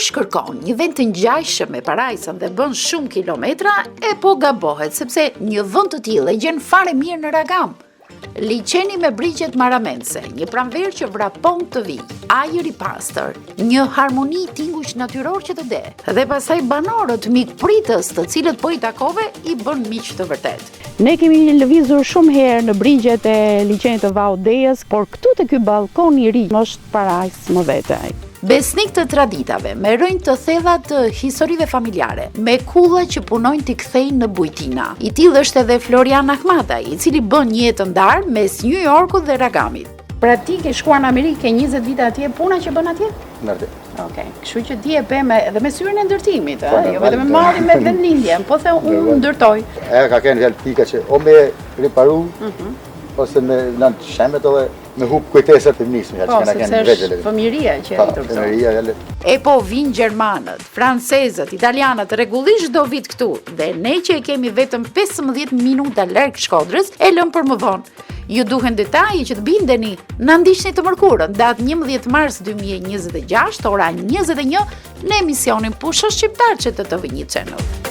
kush kërkon një vend të ngjajshëm me parajsën dhe bën shumë kilometra, e po gabohet, sepse një vend të tillë e gjen fare mirë në Ragam. Liçeni me brigjet maramense, një pranverë që vrapon të vijë, ajër i pastër, një harmoni tingush natyror që të de, dhe pastaj banorët mikpritës të cilët po i takove i bën miq të vërtet. Ne kemi lëvizur shumë herë në brigjet e liçenit të Vaudejës, por këtu te ky ballkon i ri është parajsë më vete. Besnik të traditave, me rënjë të thella të historive familjare, me kulla që punojnë t'i kthejnë në bujtina. I tillë është edhe Florian Ahmata, i cili bën një jetë ndarë mes New Yorkut dhe Ragamit. Pra ti ke shkuar në Amerikë, ke 20 vite atje, puna që bën atje? Nërti. Okej, kështu që ti e pe edhe me syrin e ndërtimit, jo vetëm me marrin me vendlindjen, po the unë ndërtoj. E ka kënë fjalë pika që o me riparu, ose me nënë shemet edhe me hub kujtesat e nismë, po, sepse është fëmiria që e rritur. E po vinë gjermanët, francezët, italianët, rregullisht do vit këtu, dhe ne që e kemi vetëm 15 minuta larg Shkodrës, e lëm për më vonë. Ju duhen detaje që të bindeni. Na ndiqni të mërkurën, datë 11 mars 2026, ora 21, në emisionin Pusha Shqiptar që të TV1 Channel.